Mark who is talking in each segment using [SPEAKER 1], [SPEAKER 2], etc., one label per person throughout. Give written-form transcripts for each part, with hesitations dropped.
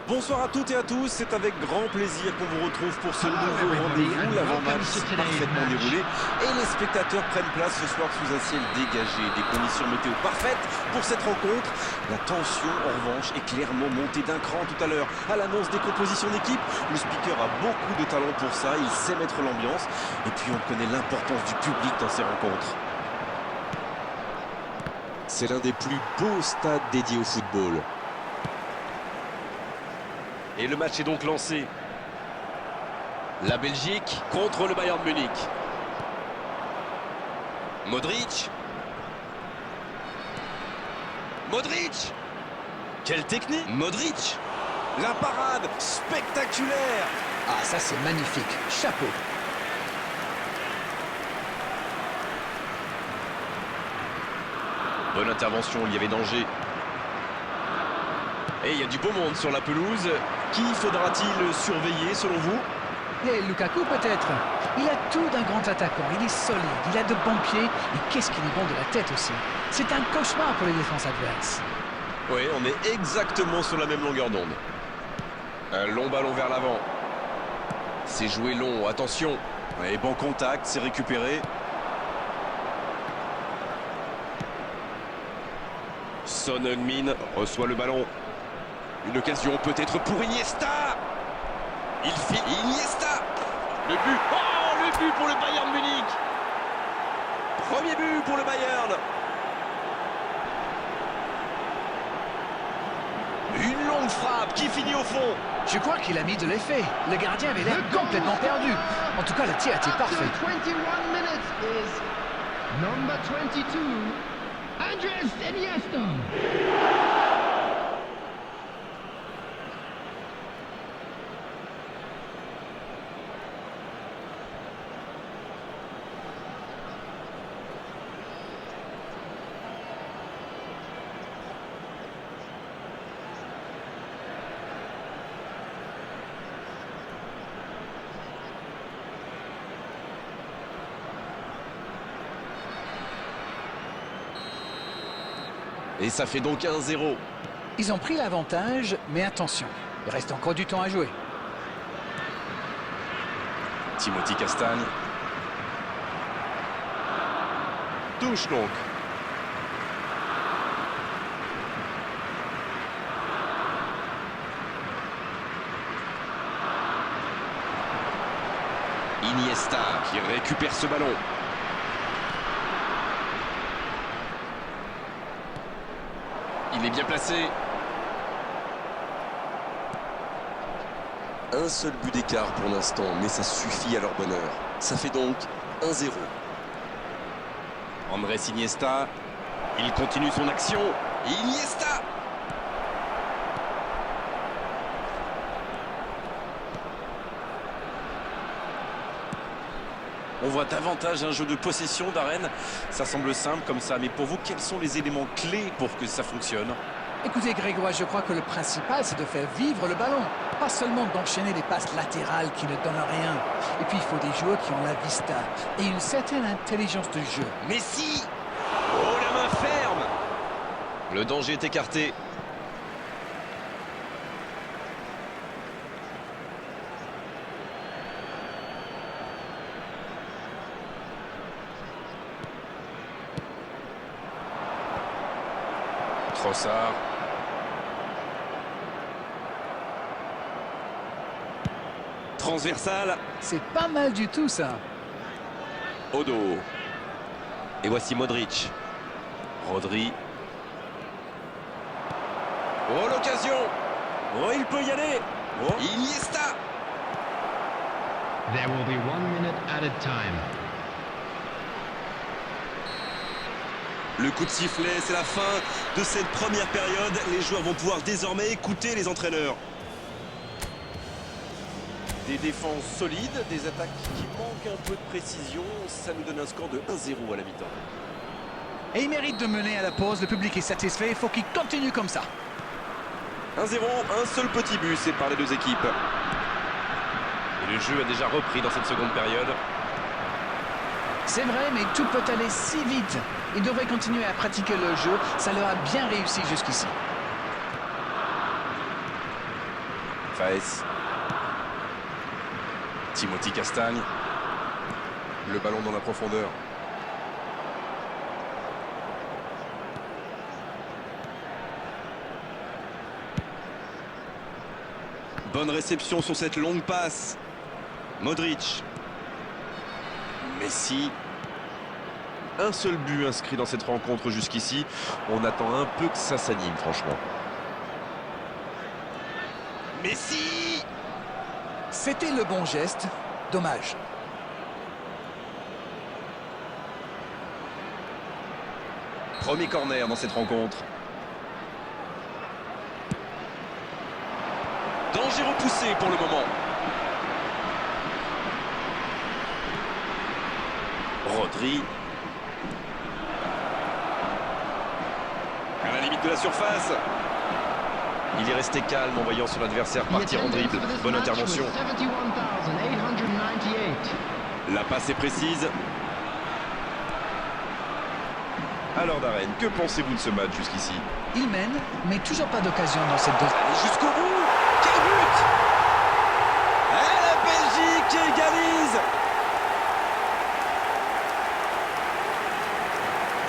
[SPEAKER 1] Bonsoir à toutes et à tous, c'est avec grand plaisir qu'on vous retrouve pour ce nouveau rendez-vous. L'avant-match s'est parfaitement déroulé et les spectateurs prennent place ce soir sous un ciel dégagé. Des conditions météo parfaites pour cette rencontre. La tension en revanche est clairement montée d'un cran tout à l'heure. À l'annonce des compositions d'équipe, le speaker a beaucoup de talent pour ça, il sait mettre l'ambiance. Et puis on connaît l'importance du public dans ces rencontres.
[SPEAKER 2] C'est l'un des plus beaux stades dédiés au football.
[SPEAKER 1] Et le match est donc lancé. La Belgique contre le Bayern Munich. Modric. Modric. Quelle technique. Modric. La parade spectaculaire.
[SPEAKER 3] Ah, ça c'est magnifique. Chapeau.
[SPEAKER 1] Bonne intervention, il y avait danger. Et il y a du beau monde sur la pelouse. Qui faudra-t-il surveiller selon vous?
[SPEAKER 3] Et Lukaku peut-être. Il a tout d'un grand attaquant. Il est solide, il a de bons pieds. Et qu'est-ce qu'il est bon de la tête aussi. C'est un cauchemar pour les défenses adverses.
[SPEAKER 1] Oui, on est exactement sur la même longueur d'onde. Un long ballon vers l'avant. C'est joué long, attention. Et bon contact, c'est récupéré. Son Heung-min reçoit le ballon. Une occasion peut-être pour Iniesta. Il file Iniesta. Le but. Oh, le but pour le Bayern Munich. Premier but pour le Bayern. Une longue frappe qui finit au fond.
[SPEAKER 3] Je crois qu'il a mis de l'effet. Le gardien avait l'air complètement perdu. En tout cas, le tir était parfait.
[SPEAKER 4] Number 22, Andres Iniesta.
[SPEAKER 1] Et ça fait donc 1-0.
[SPEAKER 3] Ils ont pris l'avantage, mais attention, il reste encore du temps à jouer.
[SPEAKER 1] Timothy Castagne. Touche donc. Iniesta qui récupère ce ballon. Il est bien placé.
[SPEAKER 2] Un seul but d'écart pour l'instant, mais ça suffit à leur bonheur. Ça fait donc 1-0.
[SPEAKER 1] Andrés Iniesta. Il continue son action. Iniesta. On voit davantage un jeu de possession d'Arène. Ça semble simple comme ça, mais pour vous, quels sont les éléments clés pour que ça fonctionne?
[SPEAKER 3] Écoutez Grégoire, je crois que le principal c'est de faire vivre le ballon. Pas seulement d'enchaîner les passes latérales qui ne donnent rien. Et puis il faut des joueurs qui ont la vista et une certaine intelligence de jeu.
[SPEAKER 1] Messi. Oh, la main ferme. Le danger est écarté. Trossard. Transversal.
[SPEAKER 3] C'est pas mal du tout ça.
[SPEAKER 1] Odo. Et voici Modric. Rodri. Oh, l'occasion. Oh, il peut y aller. Oh. Iniesta.
[SPEAKER 4] There will be 1 minute added time.
[SPEAKER 1] Le coup de sifflet, c'est la fin de cette première période. Les joueurs vont pouvoir désormais écouter les entraîneurs. Des défenses solides, des attaques qui manquent un peu de précision. Ça nous donne un score de 1-0 à la mi-temps.
[SPEAKER 3] Et il mérite de mener à la pause. Le public est satisfait. Il faut qu'il continue comme ça.
[SPEAKER 1] 1-0, un seul petit but sépare les deux équipes. Et le jeu a déjà repris dans cette seconde période.
[SPEAKER 3] C'est vrai, mais tout peut aller si vite. Ils devraient continuer à pratiquer le jeu. Ça leur a bien réussi jusqu'ici.
[SPEAKER 2] Faes. Timothy Castagne. Le ballon dans la profondeur.
[SPEAKER 1] Bonne réception sur cette longue passe. Modric.
[SPEAKER 2] Messi. Un seul but inscrit dans cette rencontre jusqu'ici. On attend un peu que ça s'anime, franchement.
[SPEAKER 1] Messi!
[SPEAKER 3] C'était le bon geste. Dommage.
[SPEAKER 2] Premier corner dans cette rencontre.
[SPEAKER 1] Danger repoussé pour le moment. Rodri. À la limite de la surface.
[SPEAKER 2] Il est resté calme en voyant son adversaire partir en dribble. Bonne intervention.
[SPEAKER 1] La passe est précise.
[SPEAKER 2] Alors Darren, que pensez-vous de ce match jusqu'ici?
[SPEAKER 3] Il mène, mais toujours pas d'occasion dans cette deuxième.
[SPEAKER 1] Allez jusqu'au bout. Quel but! Et la Belgique égalise.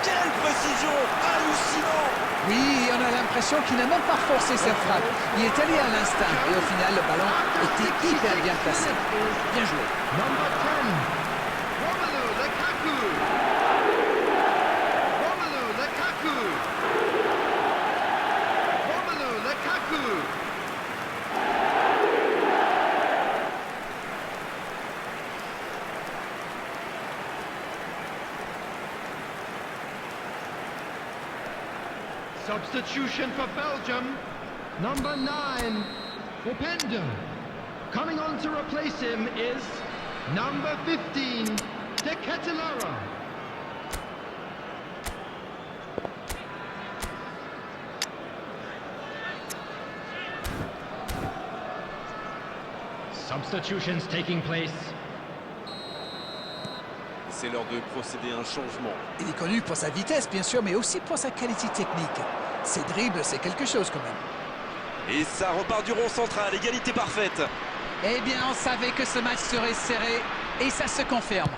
[SPEAKER 1] Quelle précision! Hallucinant!
[SPEAKER 3] Oui, on a l'impression qu'il n'a même pas forcé sa frappe. Il est allé à l'instinct et au final, le ballon était hyper bien placé. Bien joué.
[SPEAKER 4] Number 10, Romelu Lukaku. Romelu Lukaku. Romelu Lukaku. Substitution for Belgium. Number 9, Openda. Coming on to replace him is number 15, De Ketelaere. Substitutions taking place.
[SPEAKER 1] C'est l'heure de procéder à un changement.
[SPEAKER 3] Il est connu pour sa vitesse, bien sûr, mais aussi pour sa qualité technique. Ses dribbles, c'est quelque chose quand même.
[SPEAKER 1] Et ça repart du rond central, égalité parfaite.
[SPEAKER 3] Eh bien, on savait que ce match serait serré, et ça se confirme.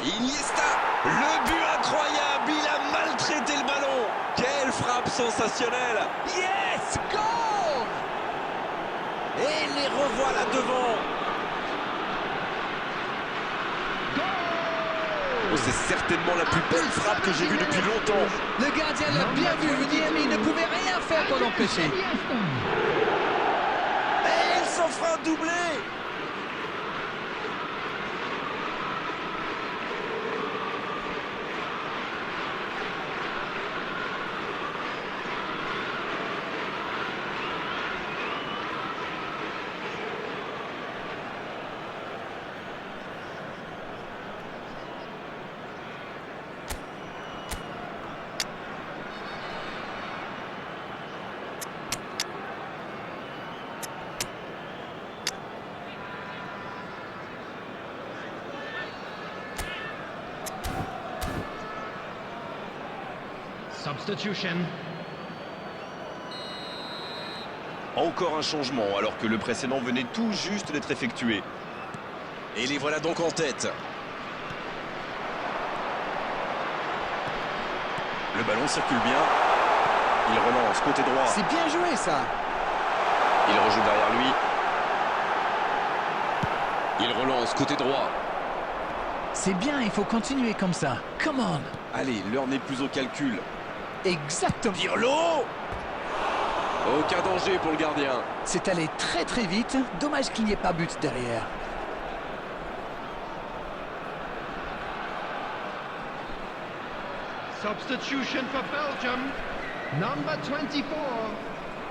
[SPEAKER 1] Iniesta, le but incroyable, il a maltraité le ballon. Quelle frappe sensationnelle.
[SPEAKER 3] Yes! Goal!
[SPEAKER 1] Et les revoilà devant. Oh, c'est certainement la plus belle frappe que j'ai vue depuis longtemps.
[SPEAKER 3] Le gardien l'a bien vu venir, mais il ne pouvait rien faire pour l'empêcher.
[SPEAKER 1] Et il s'offre un doublé.
[SPEAKER 4] Substitution.
[SPEAKER 2] Encore un changement alors que le précédent venait tout juste d'être effectué. Et les voilà donc en tête. Le ballon circule bien. Il relance côté droit.
[SPEAKER 3] C'est bien joué, ça.
[SPEAKER 2] Il rejoue derrière lui. Il relance côté droit.
[SPEAKER 3] C'est bien, il faut continuer comme ça. Come on.
[SPEAKER 1] Allez, l'heure n'est plus au calcul.
[SPEAKER 3] Exactement.
[SPEAKER 1] Pirlo! Aucun danger pour le gardien.
[SPEAKER 3] C'est allé très très vite. Dommage qu'il n'y ait pas but derrière.
[SPEAKER 4] Substitution for Belgium. Number 24,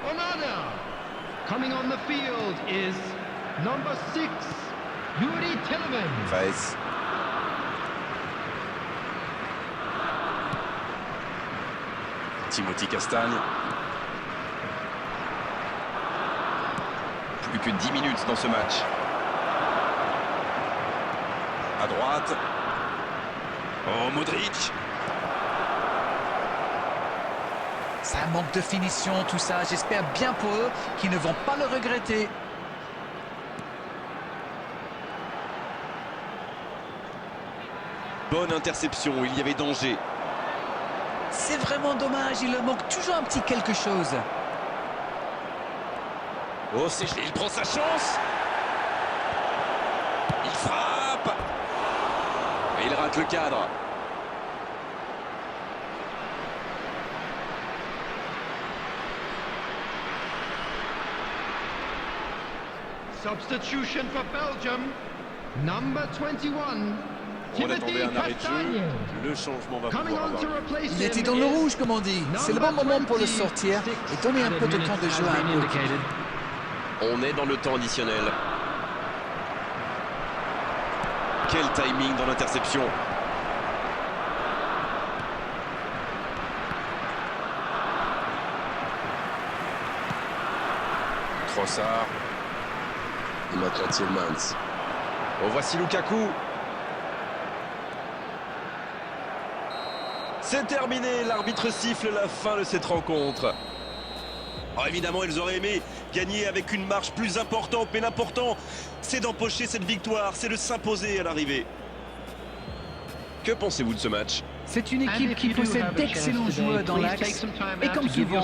[SPEAKER 4] Onana. Coming on the field is number 6, Yuri Tillman.
[SPEAKER 2] Faes. Timothy Castagne. Plus que 10 minutes dans ce match. À droite. Oh, Modric.
[SPEAKER 3] Ça manque de finition, tout ça. J'espère bien pour eux qu'ils ne vont pas le regretter.
[SPEAKER 2] Bonne interception, il y avait danger.
[SPEAKER 3] C'est vraiment dommage, il leur manque toujours un petit quelque chose.
[SPEAKER 2] Oh, c'est gelé, il prend sa chance. Il frappe. Et il rate le cadre.
[SPEAKER 4] Substitution for Belgium. Number 21.
[SPEAKER 1] On attendait
[SPEAKER 4] Timothy
[SPEAKER 1] un arrêt de jeu.
[SPEAKER 4] Castagne.
[SPEAKER 1] Le changement va
[SPEAKER 4] Coming
[SPEAKER 1] pouvoir
[SPEAKER 4] on to
[SPEAKER 1] avoir.
[SPEAKER 4] replace
[SPEAKER 3] Il était
[SPEAKER 4] him
[SPEAKER 3] dans le
[SPEAKER 4] is
[SPEAKER 3] rouge, comme on dit. C'est le bon moment pour le sortir et donner un peu de temps de jeu à un autre.
[SPEAKER 2] On est dans le temps additionnel. Quel timing dans l'interception.
[SPEAKER 1] Trossard.
[SPEAKER 2] Et maintenant Tielemans. Oh, voici Lukaku. C'est terminé, l'arbitre siffle la fin de cette rencontre. Oh, évidemment, ils auraient aimé gagner avec une marche plus importante, mais l'important, c'est d'empocher cette victoire, c'est de s'imposer à l'arrivée. Que pensez-vous de ce match?
[SPEAKER 3] C'est une équipe qui possède d'excellents joueurs dans l'axe et comme souvent,